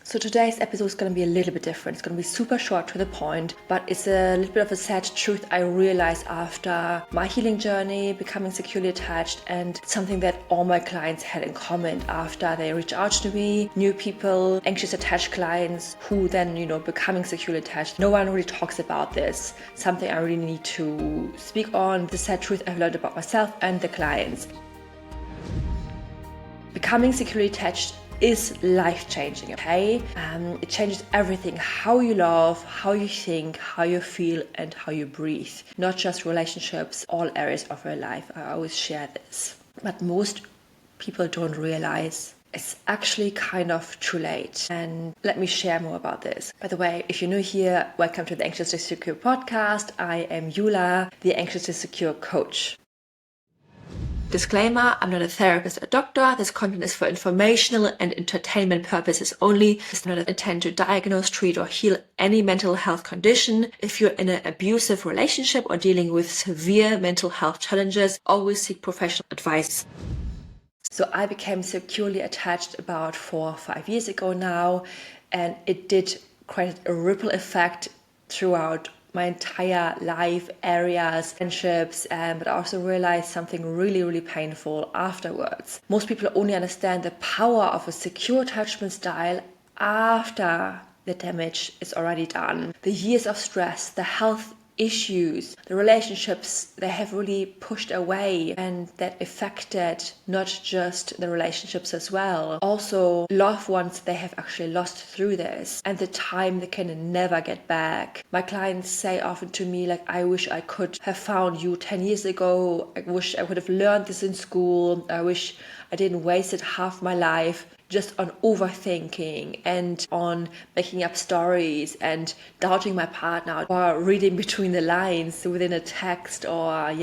So today's episode is going to be a little bit different. It's going to be super short to the point, but it's a little bit of a sad truth I realized after my healing journey, becoming securely attached, and something that all my clients had in common after they reached out to me. New people, anxious attached clients who then, becoming securely attached. No one really talks about this. Something I really need to speak on. The sad truth I've learned about myself and the clients. Becoming securely attached is life-changing, okay? It changes everything, how you love, how you think, how you feel, and how you breathe. Not just relationships, all areas of your life. I always share this. But most people don't realize it's actually kind of too late. And let me share more about this. By the way, if you're new here, welcome to the Anxious to Secure podcast. I am Yula, the Anxious to Secure coach. Disclaimer, I'm not a therapist or doctor. This content is for informational and entertainment purposes only. It's not intended to diagnose, treat, or heal any mental health condition. If you're in an abusive relationship or dealing with severe mental health challenges, always seek professional advice. So I became securely attached about 4 or 5 years ago now, and it did create a ripple effect throughout my entire life, areas, friendships, but I also realized something really, really painful afterwards. Most people only understand the power of a secure attachment style after the damage is already done. The years of stress, the health issues, the relationships they have really pushed away, and that affected not just the relationships as well, also loved ones they have actually lost through this, and the time they can never get back. My clients say often to me, like, I wish I could have found you 10 years ago. I wish I would have learned this in school. I wish I didn't wasted half my life just on overthinking and on making up stories and doubting my partner, or reading between the lines within a text, or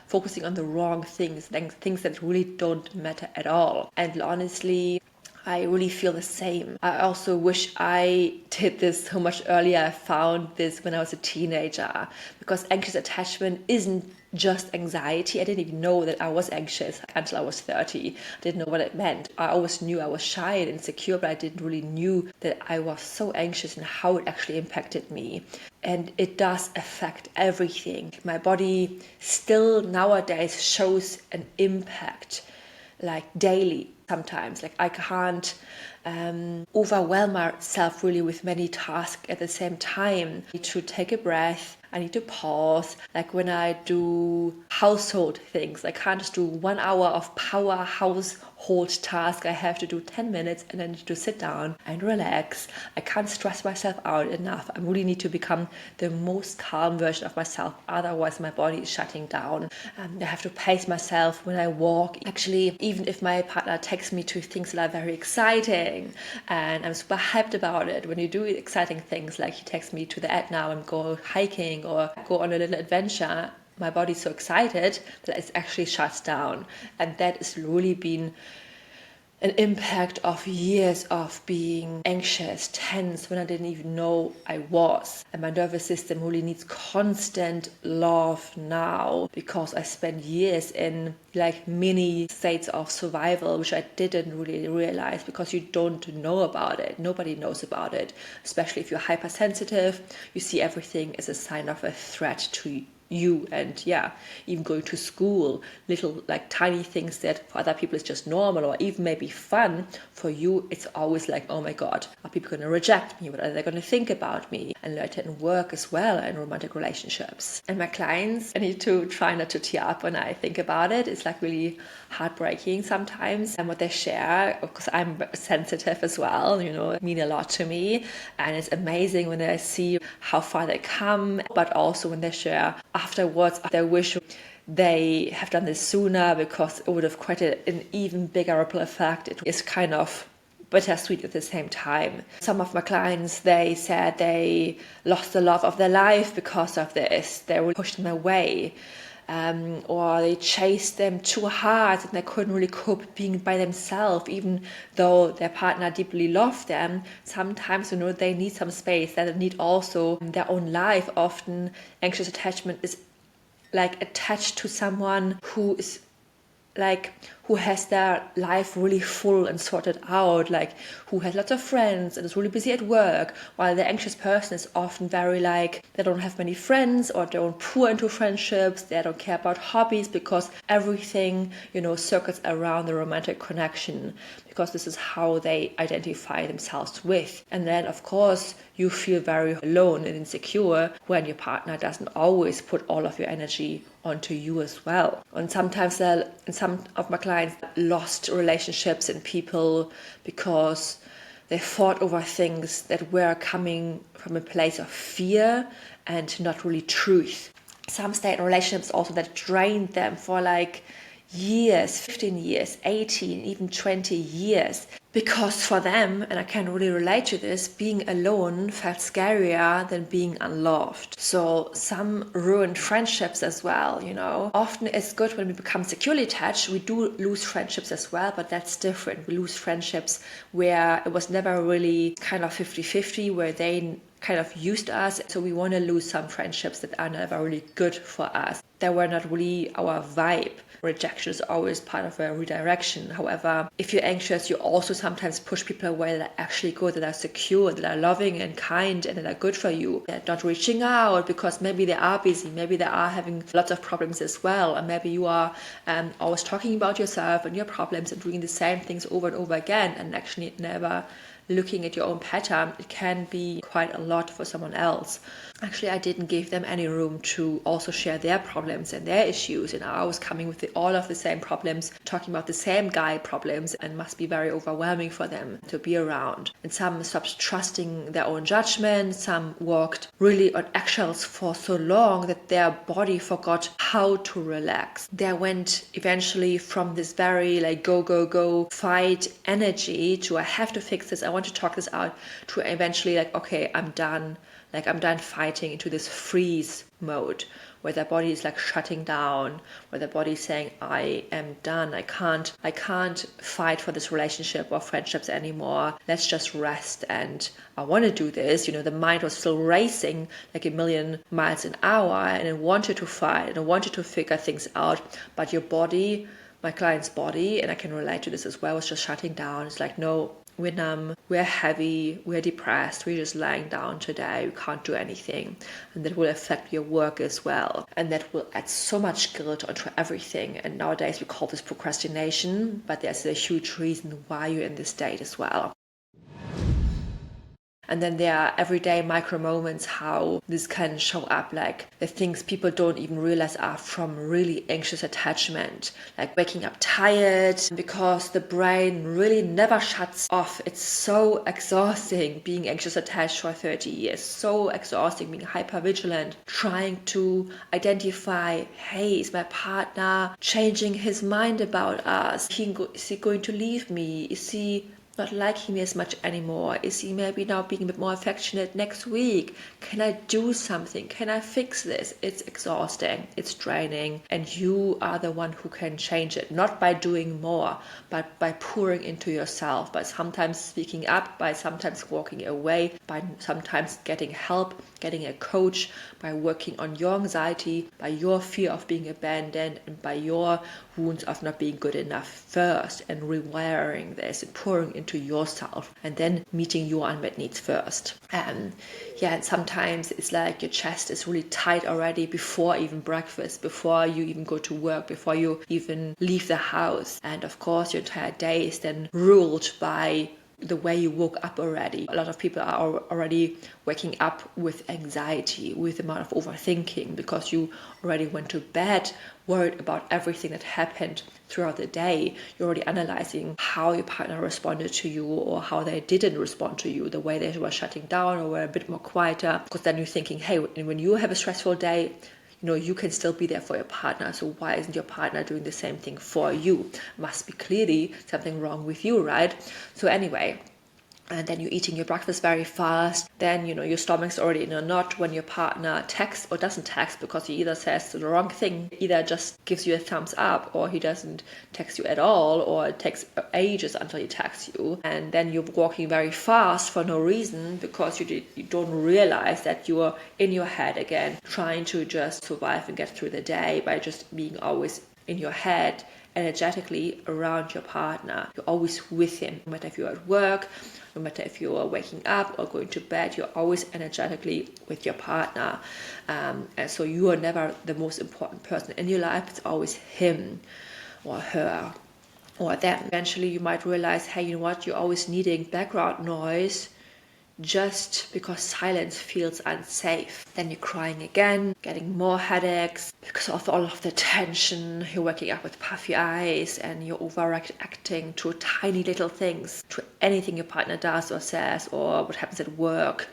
focusing on the wrong things that really don't matter at all. And honestly, I really feel the same. I also wish I did this so much earlier. I found this when I was a teenager, because anxious attachment isn't just anxiety. I didn't even know that I was anxious until I was 30. I didn't know what it meant. I always knew I was shy and insecure, but I didn't really knew that I was so anxious and how it actually impacted me. And it does affect everything. My body still nowadays shows an impact, like daily. Sometimes, like, I can't overwhelm myself really with many tasks at the same time. I need to take a breath. I need to pause. Like when I do household things, I can't just do 1 hour of power household task. I have to do 10 minutes and then need to sit down and relax. I can't stress myself out enough. I really need to become the most calm version of myself. Otherwise, my body is shutting down. I have to pace myself when I walk. Actually, even if my partner takes me to things that are very exciting and I'm super hyped about it, when you do exciting things, like he takes me to the Etna and go hiking or go on a little adventure, my body's so excited that it actually shuts down. And that has really been an impact of years of being anxious, tense, when I didn't even know I was. And my nervous system really needs constant love now, because I spent years in like mini states of survival, which I didn't really realize, because you don't know about it. Nobody knows about it, especially if you're hypersensitive. You see everything as a sign of a threat to you, and even going to school, little like tiny things that for other people is just normal or even maybe fun, for you it's always like, oh my god, are people going to reject me? What are they going to think about me? And later in work as well, and romantic relationships. And my clients, I need to try not to tear up when I think about it. It's like really heartbreaking sometimes, and what they share, because I'm sensitive as well, mean a lot to me. And it's amazing when I see how far they come, but also when they share afterwards, they wish they have done this sooner, because it would have created an even bigger ripple effect. It is kind of bittersweet at the same time. Some of my clients, they said they lost the love of their life because of this. They were pushed them away. Or they chased them too hard and they couldn't really cope being by themselves, even though their partner deeply loved them. Sometimes, they need some space. They need also their own life. Often anxious attachment is like attached to someone who is like who has their life really full and sorted out, like who has lots of friends and is really busy at work, while the anxious person is often very like, they don't have many friends, or they're poor into friendships, they don't care about hobbies, because everything, circles around the romantic connection, because this is how they identify themselves with. And then of course you feel very alone and insecure when your partner doesn't always put all of your energy onto you as well. And sometimes some of my clients lost relationships and people because they fought over things that were coming from a place of fear and not really truth. Some stayed in relationships also that drained them for like years, 15 years, 18, even 20 years. Because for them, and I can really relate to this, being alone felt scarier than being unloved. So some ruined friendships as well, Often it's good when we become securely attached, we do lose friendships as well, but that's different. We lose friendships where it was never really kind of 50-50, where they kind of used us. So we want to lose some friendships that are never really good for us. They were not really our vibe. Rejection is always part of a redirection. However, if you're anxious, you also sometimes push people away that are actually good, that are secure, that are loving and kind, and that are good for you. They're not reaching out because maybe they are busy, maybe they are having lots of problems as well, and maybe you are always talking about yourself and your problems and doing the same things over and over again, and actually never looking at your own pattern. It can be quite a lot for someone else. Actually, I didn't give them any room to also share their problems and their issues, and I was coming with all of the same problems, talking about the same guy problems, and must be very overwhelming for them to be around. And some stopped trusting their own judgment. Some walked really on eggshells for so long that their body forgot how to relax. They went eventually from this very like go fight energy to I have to fix this, I want to talk this out, to eventually like, okay, I'm done fighting, into this freeze mode where their body is like shutting down, where their body is saying, I am done, I can't fight for this relationship or friendships anymore, let's just rest. And I want to do this, the mind was still racing like a million miles an hour, and it wanted to fight and it wanted to figure things out, but your body, my client's body, and I can relate to this as well, was just shutting down. It's like, no, we're numb, we're heavy, we're depressed, we're just lying down today, we can't do anything. And that will affect your work as well. And that will add so much guilt onto everything. And nowadays we call this procrastination, but there's a huge reason why you're in this state as well. And then there are everyday micro moments how this can show up, like the things people don't even realize are from really anxious attachment, like waking up tired because the brain really never shuts off. It's so exhausting being anxious attached for 30 years, so exhausting being hypervigilant, trying to identify, hey, is my partner changing his mind about us? Is he going to leave me? Is he not liking me as much anymore? Is he maybe now being a bit more affectionate next week? Can I do something? Can I fix this? It's exhausting, it's draining, and you are the one who can change it, not by doing more, but by pouring into yourself, by sometimes speaking up, by sometimes walking away, by sometimes getting help, getting a coach, by working on your anxiety, by your fear of being abandoned, and by your wounds of not being good enough first, and rewiring this and pouring into yourself, and then meeting your unmet needs first. And sometimes it's like your chest is really tight already before even breakfast, before you even go to work, before you even leave the house. And of course your entire day is then ruled by the way you woke up already. A lot of people are already waking up with anxiety, with the amount of overthinking, because you already went to bed worried about everything that happened throughout the day. You're already analyzing how your partner responded to you, or how they didn't respond to you, the way they were shutting down or were a bit more quieter. Because then you're thinking, hey, when you have a stressful day, you can still be there for your partner. So why isn't your partner doing the same thing for you? Must be clearly something wrong with you, right? So anyway, and then you're eating your breakfast very fast. Then, your stomach's already in a knot when your partner texts or doesn't text, because he either says the wrong thing, either just gives you a thumbs up, or he doesn't text you at all, or it takes ages until he texts you. And then you're walking very fast for no reason, because you don't realize that you're in your head again, trying to just survive and get through the day by just being always in your head energetically around your partner. You're always with him, no matter if you're at work, no matter if you're waking up or going to bed, you're always energetically with your partner. And so you are never the most important person in your life. It's always him or her or them. Eventually you might realize, hey, you know what, you're always needing background noise just because silence feels unsafe. Then you're crying again, getting more headaches because of all of the tension. You're waking up with puffy eyes and you're overreacting to tiny little things, to anything your partner does or says, or what happens at work.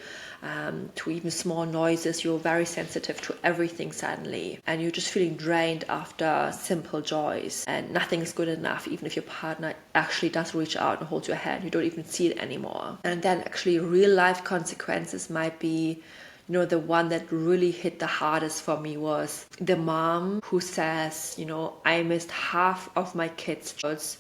To even small noises. You're very sensitive to everything suddenly, and you're just feeling drained after simple joys, and nothing is good enough. Even if your partner actually does reach out and hold your hand, you don't even see it anymore. And then actually real life consequences might be, the one that really hit the hardest for me was the mom who says, I missed half of my kids'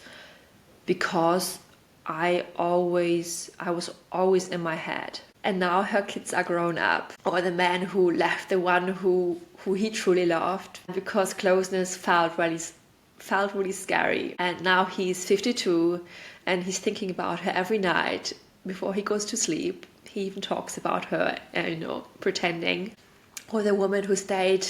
because I was always in my head. And now her kids are grown up. Or the man who left the one who he truly loved because closeness felt really scary. And now he's 52 and he's thinking about her every night before he goes to sleep. He even talks about her, pretending. Or the woman who stayed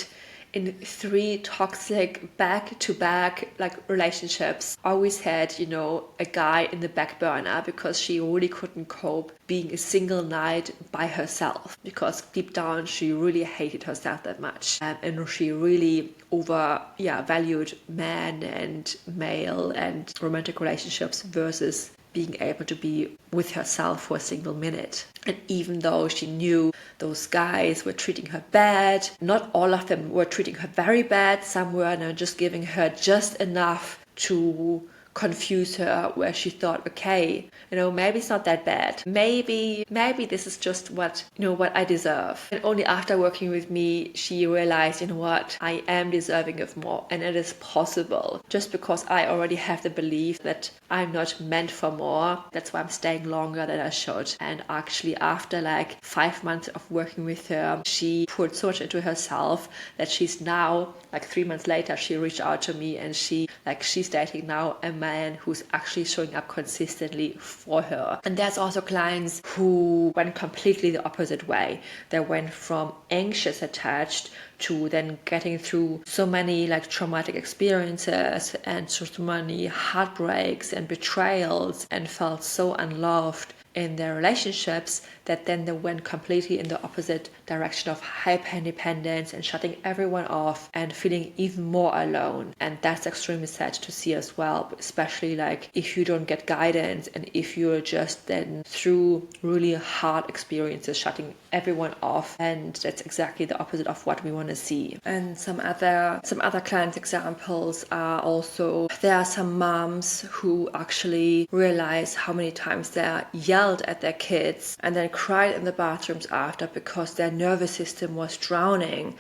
in 3 toxic back-to-back relationships, always had a guy in the back burner because she really couldn't cope being a single night by herself, because deep down she really hated herself that much, and she really valued men and male and romantic relationships versus being able to be with herself for a single minute. And even though she knew those guys were treating her bad, not all of them were treating her very bad. Some were just giving her just enough to confuse her, where she thought, okay, maybe it's not that bad. Maybe this is just what I deserve. And only after working with me, she realized, what, I am deserving of more, and it is possible. Just because I already have the belief that I'm not meant for more, that's why I'm staying longer than I should. And actually, after 5 months of working with her, she poured so much into herself that she's now, 3 months later, she reached out to me, and she's dating now a man who's actually showing up consistently for her. And there's also clients who went completely the opposite way. They went from anxious attached to then getting through so many traumatic experiences and so many heartbreaks and betrayals, and felt so unloved in their relationships that then they went completely in the opposite direction of hyper independence and shutting everyone off and feeling even more alone. And that's extremely sad to see as well, especially if you don't get guidance and if you're just then through really hard experiences shutting everyone off. And that's exactly the opposite of what we want to see. And some other client examples are also, there are some moms who actually realize how many times they yelled at their kids and then cried in the bathrooms after because their nervous system was drowning.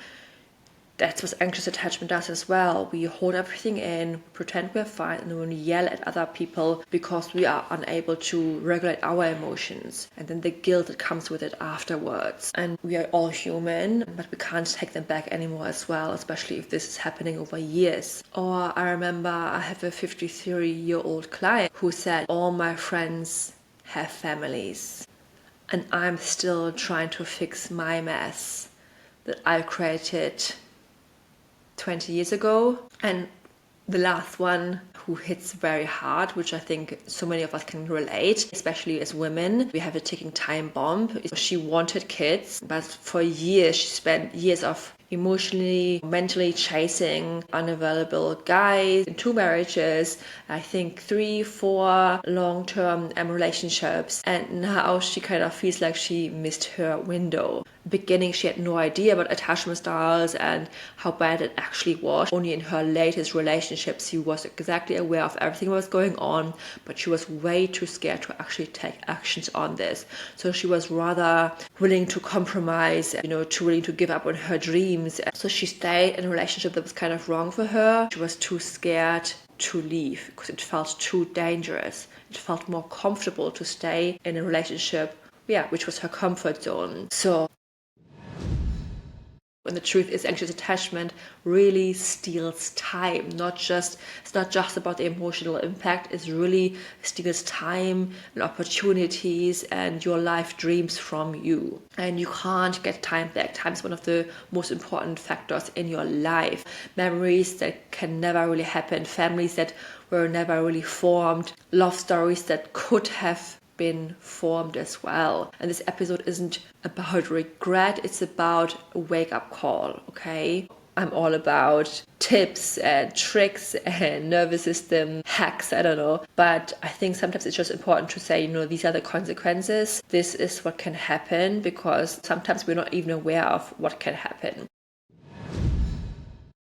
That's what anxious attachment does as well. We hold everything in, pretend we're fine, and then we yell at other people because we are unable to regulate our emotions. And then the guilt that comes with it afterwards. And we are all human, but we can't take them back anymore as well, especially if this is happening over years. Or I remember I have a 53-year-old client who said, all my friends have families, and I'm still trying to fix my mess that I created 20 years ago. And the last one who hits very hard, which I think so many of us can relate, especially as women, we have a ticking time bomb. She wanted kids, but for years she spent years of emotionally, mentally chasing unavailable guys in 2 marriages, I think 3, 4 long-term relationships, and now she kind of feels like she missed her window. Beginning, she had no idea about attachment styles and how bad it actually was. Only in her latest relationship she was exactly aware of everything that was going on, but she was way too scared to actually take actions on this. So she was rather willing to compromise, too willing to give up on her dreams. So she stayed in a relationship that was kind of wrong for her. She was too scared to leave because it felt too dangerous. It felt more comfortable to stay in a relationship, which was her comfort zone. So And the truth is, anxious attachment really steals time. It's not just about the emotional impact. It really steals time and opportunities and your life dreams from you. And you can't get time back. Time is one of the most important factors in your life. Memories that can never really happen, families that were never really formed, love stories that could have been formed as well. And this episode isn't about regret, it's about a wake-up call, okay? I'm all about tips and tricks and nervous system hacks, I don't know. But I think sometimes it's just important to say, these are the consequences. This is what can happen, because sometimes we're not even aware of what can happen.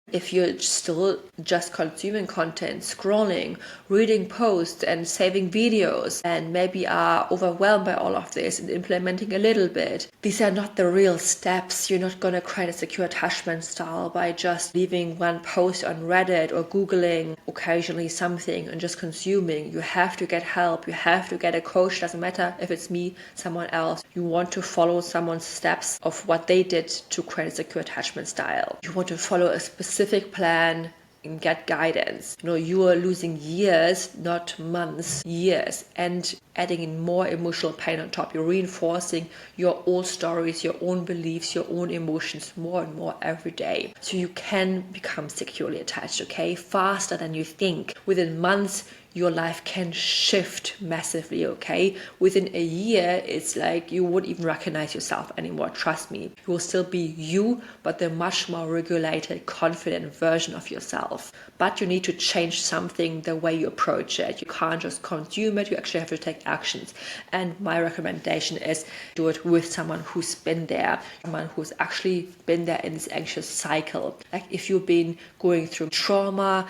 If you're still just consuming content, scrolling, reading posts and saving videos, and maybe are overwhelmed by all of this and implementing a little bit, these are not the real steps. You're not going to create a secure attachment style by just leaving one post on Reddit or Googling occasionally something and just consuming. You have to get help. You have to get a coach. Doesn't matter if it's me, someone else. You want to follow someone's steps of what they did to create a secure attachment style. You want to follow a specific plan and get guidance. You are losing years, not months, years, and adding in more emotional pain on top. You're reinforcing your old stories, your own beliefs, your own emotions more and more every day. So you can become securely attached, okay? Faster than you think. Within months, your life can shift massively, okay? Within a year, it's like you wouldn't even recognize yourself anymore. Trust me. You will still be you, but the much more regulated, confident version of yourself. But you need to change something, the way you approach it. You can't just consume it. You actually have to take actions. And my recommendation is do it with someone who's been there, someone who's actually been there in this anxious cycle. Like if you've been going through trauma,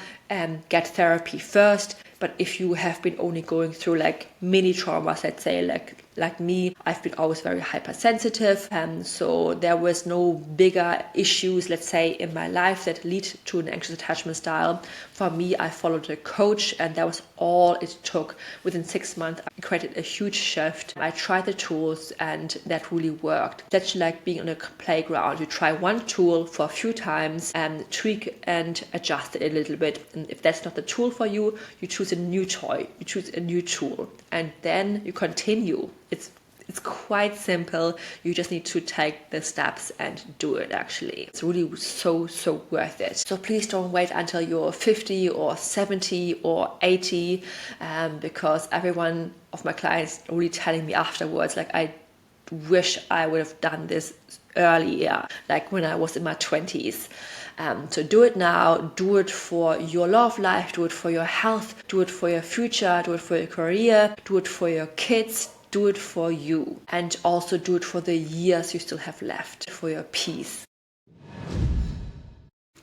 get therapy first. But if you have been only going through like mini traumas, let's say like me, I've been always very hypersensitive, so there was no bigger issues, let's say, in my life that lead to an anxious attachment style. For me, I followed a coach, and that was all it took. Within 6 months, I created a huge shift. I tried the tools, and that really worked. That's like being on a playground. You try one tool for a few times and tweak and adjust it a little bit. And if that's not the tool for you, you choose a new toy, you choose a new tool, and then you continue. It's quite simple. You just need to take the steps and do it, actually. It's really so worth it. So please don't wait until you're 50 or 70 or 80, because every one of my clients are really telling me afterwards, like, I wish I would have done this earlier, like when I was in my 20s. So do it now, do it for your love life, do it for your health, do it for your future, do it for your career, do it for your kids, do it for you, and also do it for the years you still have left, for your peace.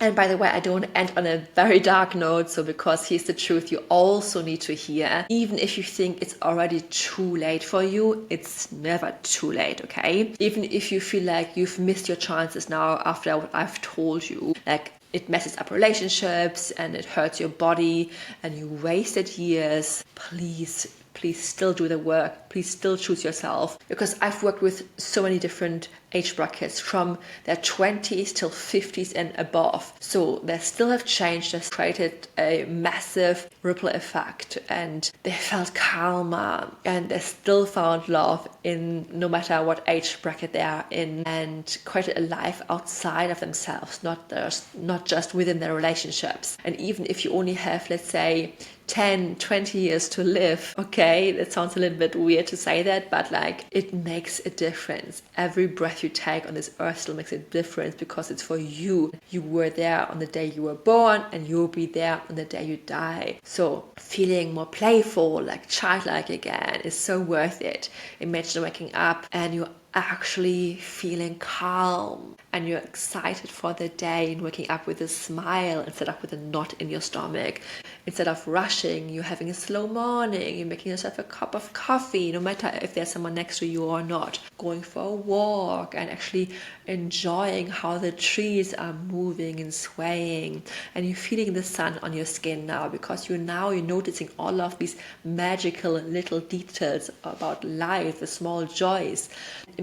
And by the way, I don't want to end on a very dark note, so because here's the truth you also need to hear. Even if you think it's already too late for you, it's never too late, okay? Even if you feel like you've missed your chances now after what I've told you, like it messes up relationships and it hurts your body and you wasted years, please still do the work. Please still choose yourself, because I've worked with so many different age brackets from their 20s till 50s and above. So they still have changed, they've created a massive ripple effect, and they felt calmer, and they still found love in no matter what age bracket they are in, and created a life outside of themselves, not just within their relationships. And even if you only have, let's say, 10, 20 years to live. Okay, that sounds a little bit weird to say that, but like it makes a difference. Every breath you take on this earth still makes a difference, because it's for you. You were there on the day you were born, and you'll be there on the day you die. So feeling more playful, like childlike again, is so worth it. Imagine waking up and you're actually feeling calm and you're excited for the day and waking up with a smile instead of with a knot in your stomach. Instead of rushing, you're having a slow morning, you're making yourself a cup of coffee, no matter if there's someone next to you or not. Going for a walk and actually enjoying how the trees are moving and swaying, and you're feeling the sun on your skin now, because you're noticing all of these magical little details about life, the small joys.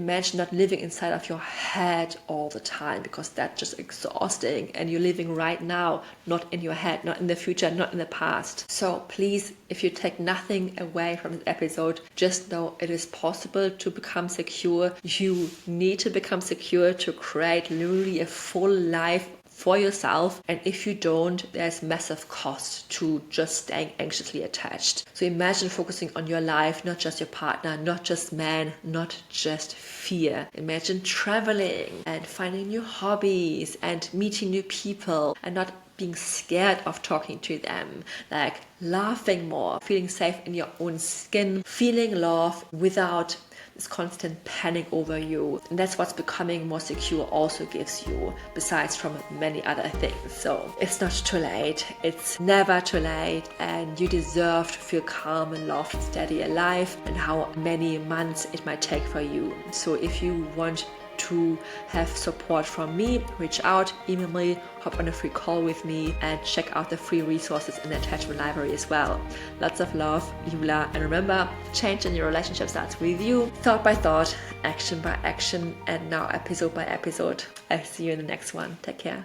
Imagine not living inside of your head all the time, because that's just exhausting, and you're living right now, not in your head, not in the future, not in the past. So please, if you take nothing away from this episode, just know it is possible to become secure. You need to become secure to create literally a full life for yourself, and if you don't, there's massive cost to just staying anxiously attached. So imagine focusing on your life, not just your partner, not just man, not just fear. Imagine traveling and finding new hobbies and meeting new people and not being scared of talking to them, like laughing more, feeling safe in your own skin, feeling love without this constant panic over you. And that's what's becoming more secure also gives you, besides from many other things. So it's not too late. It's never too late, and you deserve to feel calm and loved, steady, alive, and how many months it might take for you. So if you want to have support from me, reach out, email me, hop on a free call with me, and check out the free resources in the attachment library as well. Lots of love, Yula, and remember, change in your relationship starts with you, thought by thought, action by action, and now episode by episode. I'll see you in the next one. Take care.